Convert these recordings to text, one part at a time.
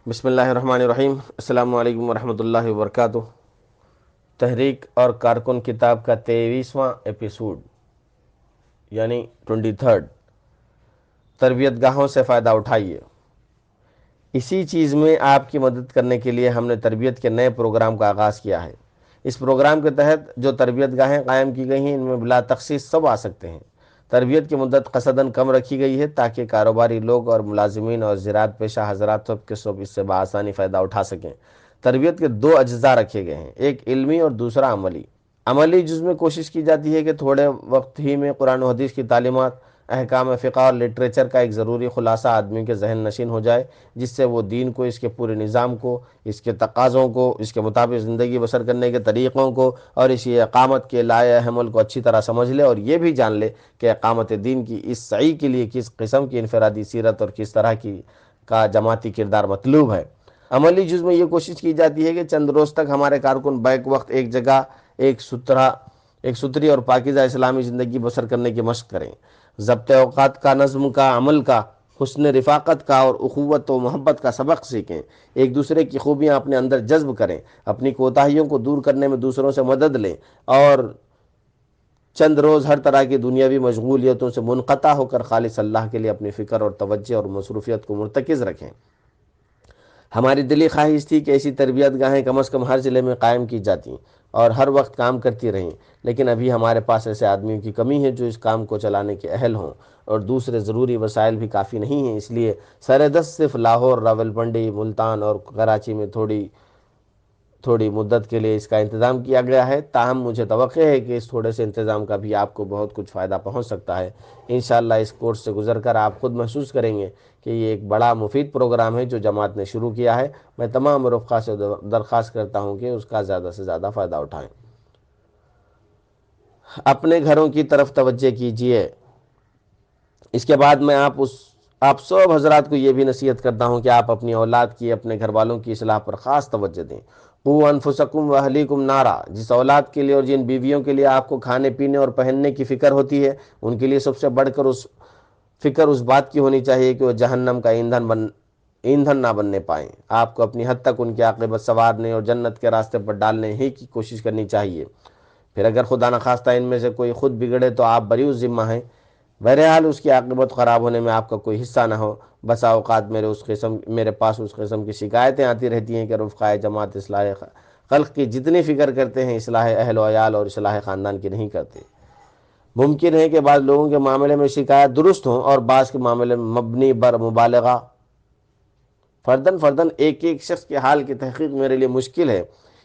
بسم اللہ الرحمن الرحیم۔ السلام علیکم ورحمۃ اللہ وبرکاتہ۔ تحریک اور کارکن کتاب کا 23واں ایپیسوڈ یعنی 23، تربیت گاہوں سے فائدہ اٹھائیے۔ اسی چیز میں آپ کی مدد کرنے کے لیے ہم نے تربیت کے نئے پروگرام کا آغاز کیا ہے۔ اس پروگرام کے تحت جو تربیت گاہیں قائم کی گئی ہیں ان میں بلا تخصیص سب آ سکتے ہیں۔ تربیت کی مدت قصداً کم رکھی گئی ہے تاکہ کاروباری لوگ اور ملازمین اور زراعت پیشہ حضرات سب کے سب اس سے بآسانی فائدہ اٹھا سکیں۔ تربیت کے دو اجزاء رکھے گئے ہیں، ایک علمی اور دوسرا عملی۔ عملی جز میں کوشش کی جاتی ہے کہ تھوڑے وقت ہی میں قرآن و حدیث کی تعلیمات، احکام فقہ اور لٹریچر کا ایک ضروری خلاصہ آدمی کے ذہن نشین ہو جائے، جس سے وہ دین کو، اس کے پورے نظام کو، اس کے تقاضوں کو، اس کے مطابق زندگی بسر کرنے کے طریقوں کو اور اسی اقامت کے لائے حمل کو اچھی طرح سمجھ لے، اور یہ بھی جان لے کہ اقامت دین کی اس سعی کے لیے کس قسم کی انفرادی سیرت اور کس طرح کا جماعتی کردار مطلوب ہے۔ عملی جز میں یہ کوشش کی جاتی ہے کہ چند روز تک ہمارے کارکن بیک وقت ایک جگہ ایک ستھری اور پاکیزہ اسلامی زندگی بسر کرنے کی مشق کریں، ضبط اوقات کا، نظم کا، عمل کا، حسن رفاقت کا اور اخوت و محبت کا سبق سیکھیں، ایک دوسرے کی خوبیاں اپنے اندر جذب کریں، اپنی کوتاہیوں کو دور کرنے میں دوسروں سے مدد لیں اور چند روز ہر طرح کی دنیاوی مشغولیتوں سے منقطع ہو کر خالص اللہ کے لیے اپنی فکر اور توجہ اور مصروفیت کو مرتکز رکھیں۔ ہماری دلی خواہش تھی کہ ایسی تربیت گاہیں کم از کم ہر ضلع میں قائم کی جاتیں اور ہر وقت کام کرتی رہیں، لیکن ابھی ہمارے پاس ایسے آدمیوں کی کمی ہے جو اس کام کو چلانے کے اہل ہوں، اور دوسرے ضروری وسائل بھی کافی نہیں ہیں۔ اس لیے سر دست صرف لاہور، راولپنڈی، ملتان اور کراچی میں تھوڑی مدت کے لیے اس کا انتظام کیا گیا ہے، تاہم مجھے توقع ہے کہ اس تھوڑے سے انتظام کا بھی آپ کو بہت کچھ فائدہ پہنچ سکتا ہے۔ انشاءاللہ اس کورس سے گزر کر آپ خود محسوس کریں گے کہ یہ ایک بڑا مفید پروگرام ہے جو جماعت نے شروع کیا ہے۔ میں تمام رفقا سے درخواست کرتا ہوں کہ اس کا زیادہ سے زیادہ فائدہ اٹھائیں۔ اپنے گھروں کی طرف توجہ کیجیے۔ اس کے بعد میں آپ سب حضرات کو یہ بھی نصیحت کرتا ہوں کہ آپ اپنی اولاد کی، اپنے گھر والوں کی اصلاح پر خاص توجہ دیں۔ قوا انفسکم واہلیکم نارا، جس اولاد کے لیے اور جن بیویوں کے لیے آپ کو کھانے پینے اور پہننے کی فکر ہوتی ہے، ان کے لیے سب سے بڑھ کر فکر اس بات کی ہونی چاہیے کہ وہ جہنم کا ایندھن نہ بننے پائیں۔ آپ کو اپنی حد تک ان کی عاقبت سنوارنے اور جنت کے راستے پر ڈالنے ہی کی کوشش کرنی چاہیے۔ پھر اگر خدا نخواستہ ان میں سے کوئی خود بگڑے تو آپ بری الذمہ ہیں، بہرحال اس کی عاقبت خراب ہونے میں آپ کا کوئی حصہ نہ ہو۔ بسا اوقات میرے پاس اس قسم کی شکایتیں آتی رہتی ہیں کہ رفقائے جماعت اصلاح خلق کی جتنی فکر کرتے ہیں اصلاح اہل و عیال اور اصلاح خاندان کی نہیں کرتے۔ ممکن ہے کہ بعض لوگوں کے معاملے میں شکایت درست ہوں اور بعض کے معاملے میں مبنی بر مبالغہ۔ فردن ایک ایک شخص کے حال کی تحقیق میرے لیے مشکل ہے،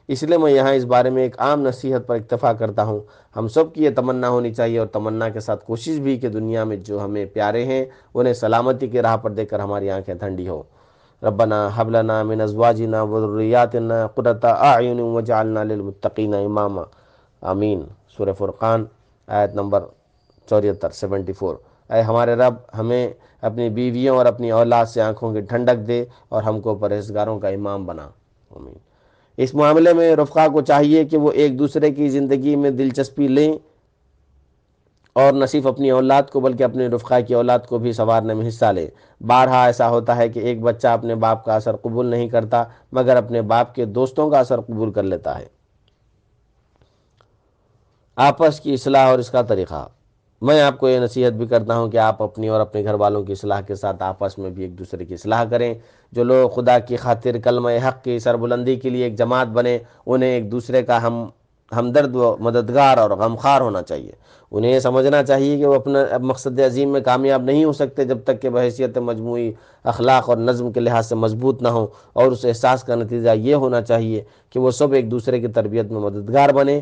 اس لیے میں یہاں اس بارے میں ایک عام نصیحت پر اکتفا کرتا ہوں۔ ہم سب کی یہ تمنا ہونی چاہیے اور تمنا کے ساتھ کوشش بھی کہ دنیا میں جو ہمیں پیارے ہیں انہیں سلامتی کی راہ پر دیکھ کر ہماری آنکھیں ٹھنڈی ہو۔ ربنا هب لنا من ازواجنا وذرياتنا قرۃ اعین واجعلنا للمتقین اماما۔ آمین۔ سورہ فرقان آیت نمبر 74 اے ہمارے رب، ہمیں اپنی بیویوں اور اپنی اولاد سے آنکھوں کی ٹھنڈک دے اور ہم کو پرہیزگاروں کا امام بنا۔ آمین۔ اس معاملے میں رفقا کو چاہیے کہ وہ ایک دوسرے کی زندگی میں دلچسپی لیں اور نہ صرف اپنی اولاد کو بلکہ اپنے رفقا کی اولاد کو بھی سنوارنے میں حصہ لیں۔ بارہا ایسا ہوتا ہے کہ ایک بچہ اپنے باپ کا اثر قبول نہیں کرتا مگر اپنے باپ کے دوستوں کا اثر قبول کر لیتا ہے۔ آپس کی اصلاح اور اس کا طریقہ، میں آپ کو یہ نصیحت بھی کرتا ہوں کہ آپ اپنی اور اپنے گھر والوں کی اصلاح کے ساتھ آپس میں بھی ایک دوسرے کی اصلاح کریں۔ جو لوگ خدا کی خاطر کلمہ حق کی سربلندی کے لیے ایک جماعت بنے، انہیں ایک دوسرے کا ہمدرد و مددگار اور غمخوار ہونا چاہیے۔ انہیں یہ سمجھنا چاہیے کہ وہ اپنا مقصد عظیم میں کامیاب نہیں ہو سکتے جب تک کہ بحیثیت مجموعی اخلاق اور نظم کے لحاظ سے مضبوط نہ ہوں، اور اس احساس کا نتیجہ یہ ہونا چاہیے کہ وہ سب ایک دوسرے کی تربیت میں مددگار بنیں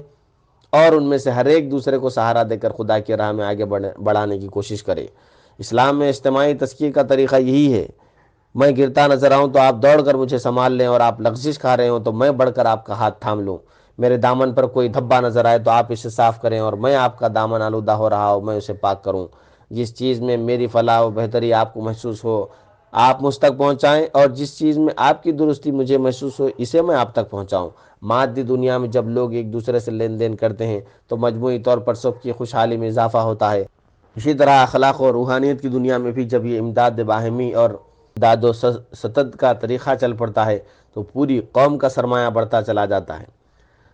اور ان میں سے ہر ایک دوسرے کو سہارا دے کر خدا کی راہ میں آگے بڑھانے کی کوشش کرے۔ اسلام میں اجتماعی تزکیے کا طریقہ یہی ہے۔ میں گرتا نظر آؤں تو آپ دوڑ کر مجھے سنبھال لیں، اور آپ لغزش کھا رہے ہوں تو میں بڑھ کر آپ کا ہاتھ تھام لوں۔ میرے دامن پر کوئی دھبا نظر آئے تو آپ اسے صاف کریں، اور میں آپ کا دامن آلودہ ہو رہا ہو میں اسے پاک کروں۔ جس چیز میں میری فلاح و بہتری آپ کو محسوس ہو آپ مجھ تک پہنچائیں، اور جس چیز میں آپ کی درستی مجھے محسوس ہو اسے میں آپ تک پہنچاؤں۔ مادی دنیا میں جب لوگ ایک دوسرے سے لین دین کرتے ہیں تو مجموعی طور پر سب کی خوشحالی میں اضافہ ہوتا ہے۔ اسی طرح اخلاق اور روحانیت کی دنیا میں بھی جب یہ امداد باہمی اور داد و ستد کا طریقہ چل پڑتا ہے تو پوری قوم کا سرمایہ بڑھتا چلا جاتا ہے۔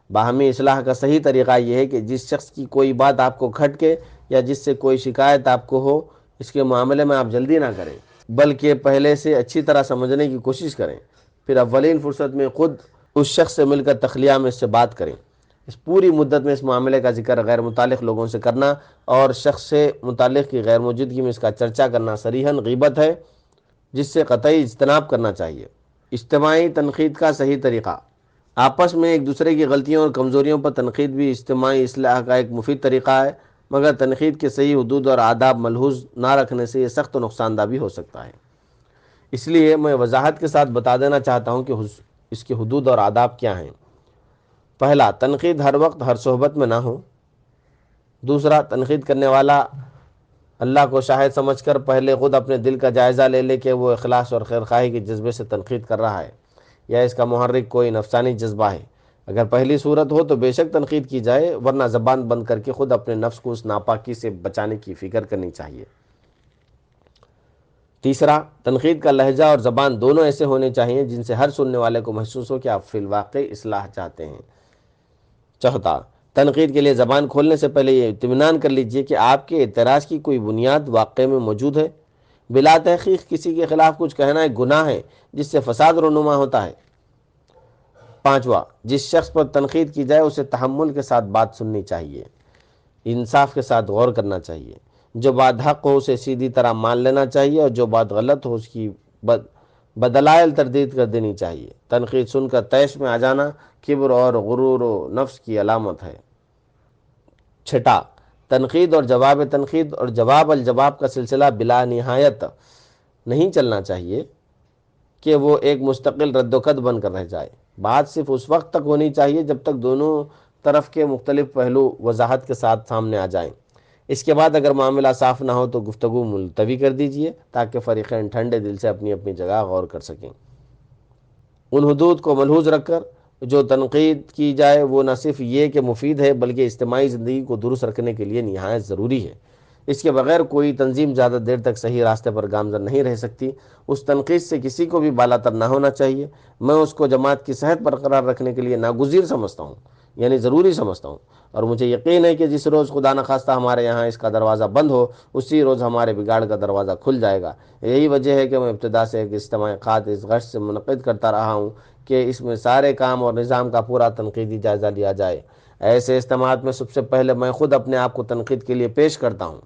باہمی اصلاح کا صحیح طریقہ یہ ہے کہ جس شخص کی کوئی بات آپ کو کھٹ کے یا جس سے کوئی شکایت آپ کو ہو، اس کے معاملے میں آپ جلدی نہ کریں، بلکہ پہلے سے اچھی طرح سمجھنے کی کوشش کریں، پھر اولین فرصت میں خود اس شخص سے مل کر تخلیہ میں اس سے بات کریں۔ اس پوری مدت میں اس معاملے کا ذکر غیر متعلق لوگوں سے کرنا اور شخص سے متعلق کی غیر موجودگی میں اس کا چرچا کرنا صریحاً غیبت ہے، جس سے قطعی اجتناب کرنا چاہیے۔ اجتماعی تنقید کا صحیح طریقہ: آپس میں ایک دوسرے کی غلطیوں اور کمزوریوں پر تنقید بھی اجتماعی اصلاح کا ایک مفید طریقہ ہے، مگر تنقید کے صحیح حدود اور آداب ملحوظ نہ رکھنے سے یہ سخت و نقصان دہ بھی ہو سکتا ہے۔ اس لیے میں وضاحت کے ساتھ بتا دینا چاہتا ہوں کہ اس کے حدود اور آداب کیا ہیں۔ پہلا، تنقید ہر وقت ہر صحبت میں نہ ہو۔ دوسرا، تنقید کرنے والا اللہ کو شاہد سمجھ کر پہلے خود اپنے دل کا جائزہ لے لے کہ وہ اخلاص اور خیرخواہی کے جذبے سے تنقید کر رہا ہے یا اس کا محرک کوئی نفسانی جذبہ ہے۔ اگر پہلی صورت ہو تو بے شک تنقید کی جائے، ورنہ زبان بند کر کے خود اپنے نفس کو اس ناپاکی سے بچانے کی فکر کرنی چاہیے۔ تیسرا، تنقید کا لہجہ اور زبان دونوں ایسے ہونے چاہیے جن سے ہر سننے والے کو محسوس ہو کہ آپ فی الواقع اصلاح چاہتے ہیں۔ چوتھا، تنقید کے لیے زبان کھولنے سے پہلے یہ اطمینان کر لیجئے کہ آپ کے اعتراض کی کوئی بنیاد واقع میں موجود ہے۔ بلا تحقیق کسی کے خلاف کچھ کہنا ایک گناہ ہے جس سے فساد رونما ہوتا ہے۔ پانچواں، جس شخص پر تنقید کی جائے اسے تحمل کے ساتھ بات سننی چاہیے، انصاف کے ساتھ غور کرنا چاہیے۔ جو بات حق ہو اسے سیدھی طرح مان لینا چاہیے اور جو بات غلط ہو اس کی بدلائل تردید کر دینی چاہیے۔ تنقید سن کر طیش میں آ جانا کبر اور غرور و نفس کی علامت ہے۔ چھٹا، تنقید اور جواب الجواب کا سلسلہ بلا نہایت نہیں چلنا چاہیے کہ وہ ایک مستقل رد و کد بن کر رہ جائے۔ بات صرف اس وقت تک ہونی چاہیے جب تک دونوں طرف کے مختلف پہلو وضاحت کے ساتھ سامنے آ جائیں۔ اس کے بعد اگر معاملہ صاف نہ ہو تو گفتگو ملتوی کر دیجیے تاکہ فریقین ٹھنڈے دل سے اپنی اپنی جگہ غور کر سکیں۔ ان حدود کو ملحوظ رکھ کر جو تنقید کی جائے وہ نہ صرف یہ کہ مفید ہے بلکہ اجتماعی زندگی کو درست رکھنے کے لیے نہایت ضروری ہے۔ اس کے بغیر کوئی تنظیم زیادہ دیر تک صحیح راستے پر گامزن نہیں رہ سکتی۔ اس تنقید سے کسی کو بھی بالاتر نہ ہونا چاہیے۔ میں اس کو جماعت کی صحت برقرار رکھنے کے لیے ناگزیر سمجھتا ہوں، یعنی ضروری سمجھتا ہوں، اور مجھے یقین ہے کہ جس روز خدا نخواستہ ہمارے یہاں اس کا دروازہ بند ہو اسی روز ہمارے بگاڑ کا دروازہ کھل جائے گا۔ یہی وجہ ہے کہ میں ابتدا سے ایک اجتماع خاص اس غرض سے منعقد کرتا رہا ہوں کہ اس میں سارے کام اور نظام کا پورا تنقیدی جائزہ لیا جائے۔ ایسے اجتماعات میں سب سے پہلے میں خود اپنے آپ کو تنقید کے لیے پیش کرتا ہوں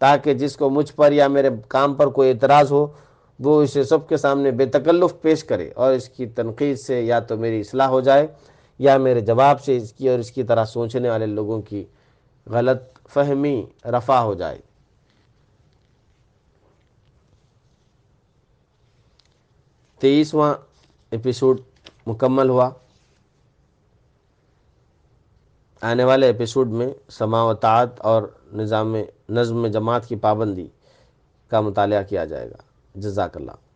تاکہ جس کو مجھ پر یا میرے کام پر کوئی اعتراض ہو وہ اسے سب کے سامنے بے تکلف پیش کرے اور اس کی تنقید سے یا تو میری اصلاح ہو جائے یا میرے جواب سے اس کی اور اس کی طرح سوچنے والے لوگوں کی غلط فہمی رفع ہو جائے۔ 23واں ایپیسوڈ مکمل ہوا۔ آنے والے ایپیسوڈ میں سماع و طاعت اور نظم جماعت کی پابندی کا مطالعہ کیا جائے گا۔ جزاک اللہ۔